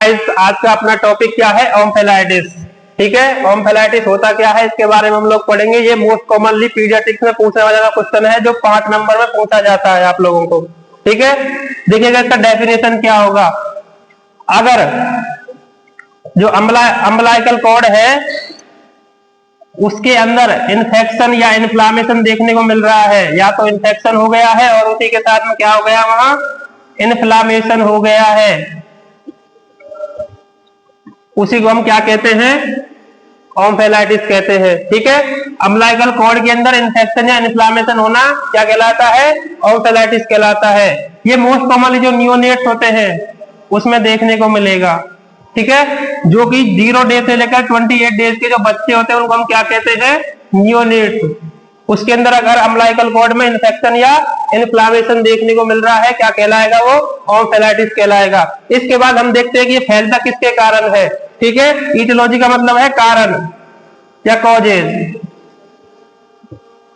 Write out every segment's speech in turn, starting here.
आज का अपना टॉपिक क्या है, ओम्फेलाइटिस। ठीक है, ओम्फेलाइटिस होता क्या है इसके बारे में हम लोग पढ़ेंगे। ये मोस्ट कॉमनली पीडियाट्रिक्स में पूछने वाला क्वेश्चन है जो 5 नंबर में पूछा जाता है आप लोगों को। ठीक है, देखिएगा इसका डेफिनेशन क्या होगा। अगर जो अम्बलाइकल कॉर्ड है उसके अंदर इन्फेक्शन या इन्फ्लामेशन देखने को मिल रहा है, या तो इन्फेक्शन हो गया है और उसी के साथ में क्या हो गया, वहां इन्फ्लामेशन हो गया है, उसी को हम क्या कहते हैं, ओम्फेलाइटिस कहते हैं। ठीक है, अम्बलाइकल कॉर्ड के अंदर इन्फेक्शन या इन्फ्लामेशन होना क्या कहलाता है, ओम्फेलाइटिस कहलाता है। ये मोस्ट कॉमनली जो नियोनेट्स होते हैं उसमें देखने को मिलेगा। ठीक है, जो कि 0 डे से लेकर 28 डेज के जो बच्चे होते हैं उनको हम क्या कहते हैं, नियोनेट्स। उसके अंदर अगर अम्बलाइकल कॉर्ड में इन्फेक्शन या इन्फ्लामेशन देखने को मिल रहा है, क्या कहलाएगा वो, ओम्फेलाइटिस कहलाएगा। इसके बाद हम देखते हैं कि ये फैलता किसके कारण है। ठीक है, ईटियोलॉजी का मतलब है कारण या कॉजेज।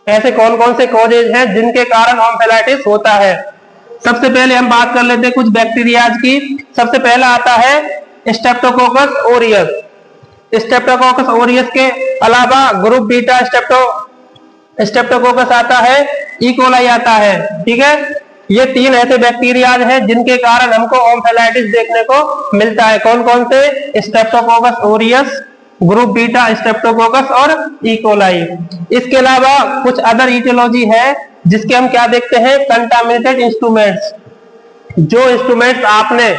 ऐसे कौन कौन से कॉजेज हैं जिनके कारण ओम्फेलाइटिस होता है। सबसे पहले हम बात कर लेते हैं कुछ बैक्टीरियाज की। सबसे पहला आता है स्ट्रेप्टोकोकस ओरियस। स्ट्रेप्टोकोकस ओरियस के अलावा ग्रुप बीटा स्ट्रेप्टोकोकस आता है, ई कोलाई आता है। ठीक है, ये 3 ऐसे बैक्टीरियाज हैं जिनके कारण हमको ओम्फेलाइटिस देखने को मिलता है। कौन कौन से, Streptococcus Orius, group beta Streptococcus और ई कोलाई। इसके अलावा कुछ अदर ईटियोलॉजी है जिसके हम क्या देखते हैं, कंटामिनेटेड इंस्ट्रूमेंट्स। जो इंस्ट्रूमेंट्स आपने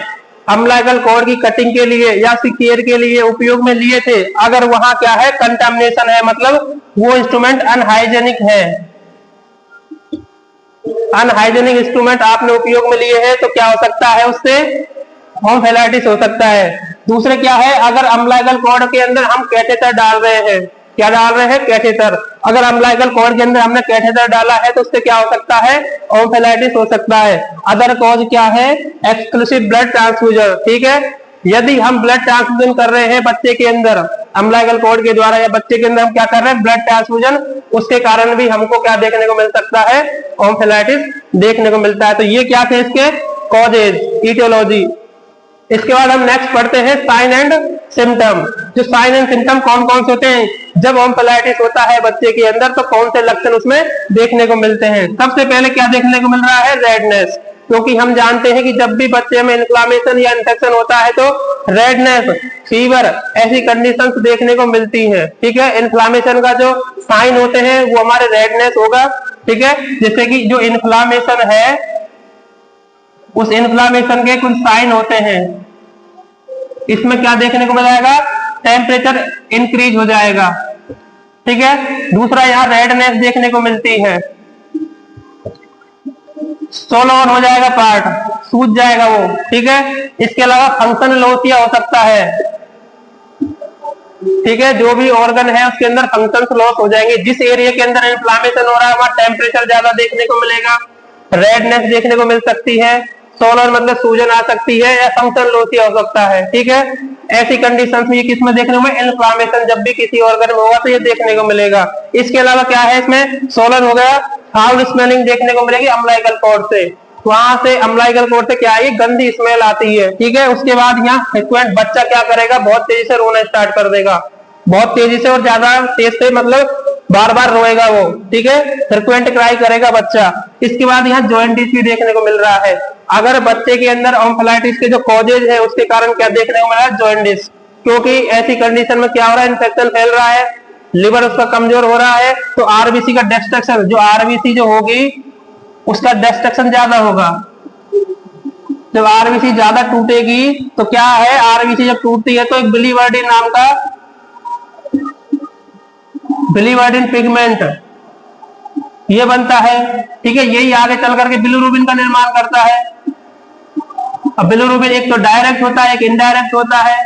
अम्बलाइकल कॉर्ड की कटिंग के लिए या केयर के लिए उपयोग में लिए थे, अगर वहां क्या है, कंटामिनेशन है, मतलब वो इंस्ट्रूमेंट अनहाइजेनिक है, अनहाइजेनिक इंस्ट्रूमेंट आपने उपयोग में लिए हैं, तो क्या हो सकता है, उससे ओम्फेलाइटिस हो सकता है। दूसरे क्या है, अगर अम्बलाइकल कॉर्ड के अंदर हम कैथेटर डाल रहे हैं, क्या डाल रहे हैं, कैथेटर। अगर अम्बलाइकल कॉर्ड के अंदर हमने कैथेटर डाला है तो उससे क्या हो सकता है, ओम्फेलाइटिस हो सकता है। अदर कॉज क्या है, एक्सक्लूसिव ब्लड ट्रांसफ्यूजन। ठीक है, यदि हम ब्लड ट्रांसफ्यूजन कर रहे हैं बच्चे के अंदर अम्बलाइकल कॉर्ड के द्वारा, या बच्चे के अंदर हम क्या कर रहे हैं, ब्लड ट्रांसफ्यूजन, उसके कारण भी हमको क्या देखने को मिल सकता है, ओम्फेलाइटिस देखने को मिलता है। तो ये क्या थे इसके कॉजेज, ईटियोलॉजी। इसके बाद हम नेक्स्ट पढ़ते हैं साइन एंड सिम्टम। जो साइन एंड सिम्टम कौन कौन से होते हैं, जब ओम्फेलाइटिस होता है बच्चे के अंदर तो कौन से लक्षण उसमें देखने को मिलते हैं। सबसे पहले क्या देखने को मिल रहा है, रेडनेस। क्योंकि हम जानते हैं कि जब भी बच्चे में इन्फ्लामेशन या इन्फेक्शन होता है तो रेडनेस, फीवर, ऐसी कंडीशंस देखने को मिलती है। ठीक है, इन्फ्लामेशन का जो साइन होते हैं वो हमारे रेडनेस होगा। ठीक है, जैसे कि जो इन्फ्लामेशन है उस इन्फ्लामेशन के कुछ साइन होते हैं, इसमें क्या देखने को मिलेगा, टेम्परेचर इंक्रीज हो जाएगा। ठीक है, दूसरा यहाँ रेडनेस देखने को मिलती है, सोलोन हो जाएगा, पार्ट सूज जाएगा वो। ठीक है, इसके अलावा फंक्शन लॉस हो सकता है। ठीक है, जो भी ऑर्गन है उसके अंदर फंक्शन लॉस हो जाएंगे। जिस एरिया के अंदर इन्फ्लामेशन हो रहा है वहां टेम्परेचर ज्यादा देखने को मिलेगा, रेडनेस देखने को मिल सकती है, सोलर मतलब सूजन आ सकती है, या फंक्शन लॉस हो सकता है। ठीक है, ऐसी कंडीशंस में ये किसमें देखने को मिलेगा, इन्फ्लामेशन जब भी किसी ऑर्गन में होगा तो ये देखने को मिलेगा। इसके अलावा क्या है, इसमें सोलर हो गया, फाउल स्मेलिंग देखने को मिलेगी अम्बलाइकल कॉर्ड से, वहां से अम्बलाइकल कॉर्ड से क्या है, गंदी स्मेल आती है। ठीक है, उसके बाद यहाँ फ्रिक्वेंट बच्चा क्या करेगा, बहुत तेजी से रोना स्टार्ट कर देगा, बहुत तेजी से और ज्यादा तेज से, मतलब बार बार रोएगा वो। ठीक है, फ्रिक्वेंट क्राई करेगा बच्चा। इसके बाद यहाँ जॉइंटिस भी देखने को मिल रहा है। अगर बच्चे के अंदर ओम्फेलाइटिस के जो कॉजेज है उसके कारण क्या देखने को मिल रहा है, जॉइंटिस। क्योंकि ऐसी कंडीशन में क्या हो रहा है, इन्फेक्शन फैल रहा है, लिवर उसका कमजोर हो रहा है, तो आरबीसी का डिस्ट्रक्शन, जो आरबीसी जो होगी उसका डिस्ट्रक्शन ज्यादा होगा। जब आरबीसी ज्यादा टूटेगी तो क्या है, आरबीसी जब टूटती है तो एक बिलीवर्डिन नाम का बिलीवर्डिन पिगमेंट ये बनता है। ठीक है, यही आगे चल करके बिलिरुबिन का निर्माण करता है। अब बिलिरुबिन एक तो डायरेक्ट होता है, एक इनडायरेक्ट होता है।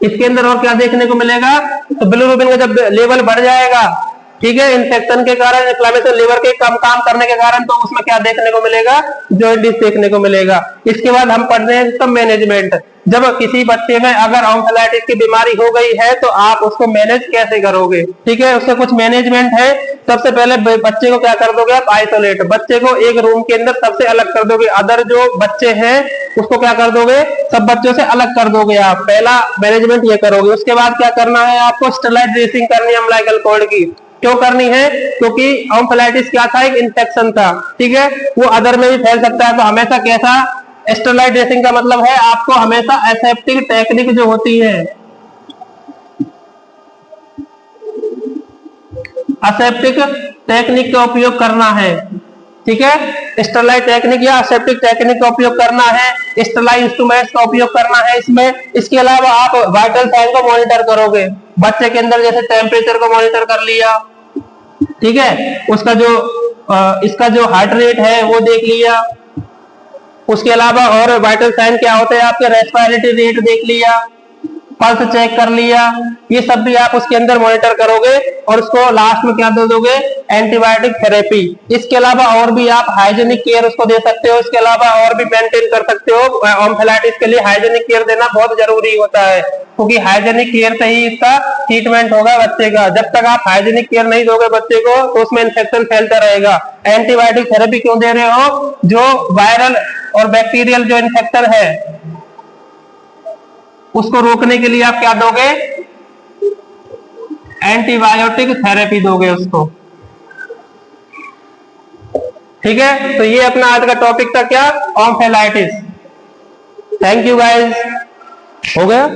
इसके अंदर और क्या देखने को मिलेगा, तो बिलिरुबिन का जब लेवल बढ़ जाएगा, ठीक है, इन्फेक्शन के कारण, इन्फ्लेमेशन, लिवर के कम काम करने के कारण, तो उसमें क्या देखने को मिलेगा, जॉइंटिस देखने को मिलेगा। इसके बाद हम पढ़ रहे हैं इसका मैनेजमेंट। जब किसी बच्चे में अगर ओम्फेलाइटिस की बीमारी हो गई है तो आप उसको मैनेज कैसे करोगे। ठीक है, उसका कुछ मैनेजमेंट है। सबसे पहले बच्चे को क्या कर दोगे आप, आइसोलेट, बच्चे को एक रूम के अंदर सबसे अलग कर दोगे, अदर जो बच्चे हैं उसको क्या कर दोगे, सब बच्चों से अलग कर दोगे आप, पहला मैनेजमेंट ये करोगे। उसके बाद क्या करना है आपको, स्टेरलाइट ड्रेसिंग करनी है अम्बिलिकल कॉर्ड की। क्यों करनी है, क्योंकि ओम्फेलाइटिस क्या था, एक इन्फेक्शन था, ठीक है, वो अदर में भी फैल सकता है। तो हमेशा कैसा, स्टेरलाइट ड्रेसिंग का मतलब है आपको हमेशा एसेप्टिक टेक्निक जो होती है, असेप्टिक टेक्निक का उपयोग करना है, ठीक है, स्टेरलाइट टेक्निक या असेप्टिक टेक्निक का उपयोग करना है, स्टेरलाइट इंस्ट्रूमेंट्स का उपयोग करना है इसमें। इसके अलावा आप वाइटल साइन को मॉनिटर करोगे, बच्चे के अंदर जैसे टेम्परेचर को मॉनिटर कर लिया, ठीक है, उसका जो इसका जो हार्ट रेट है वो देख लिया। उसके अलावा और वाइटल साइन क्या होते हैं आपके, रेस्पिरेटरी रेट देख लिया, पल्स चेक कर लिया, ये सब भी आप उसके अंदर मॉनिटर करोगे और उसको लास्ट में क्या दे दोगे, एंटीबायोटिक थेरेपी। इसके अलावा और भी आप हाइजेनिक केयर उसको दे सकते हो, इसके अलावा और भी मेंटेन कर सकते हो। ओम्फेलाइटिस के लिए हाइजेनिक केयर देना बहुत जरूरी होता है, क्योंकि हाइजेनिक केयर से ही इसका ट्रीटमेंट होगा बच्चे का। जब तक आप हाइजेनिक केयर नहीं दोगे बच्चे को तो उसमें इन्फेक्शन फैलता रहेगा। एंटीबायोटिक थेरेपी क्यों दे रहे हो, जो वायरल और बैक्टीरियल जो इन्फेक्शन है उसको रोकने के लिए आप क्या दोगे, एंटीबायोटिक थेरेपी दोगे उसको, ठीक है। तो ये अपना आज का टॉपिक था क्या, ओम्फेलाइटिस। थैंक यू गाइस, हो गया।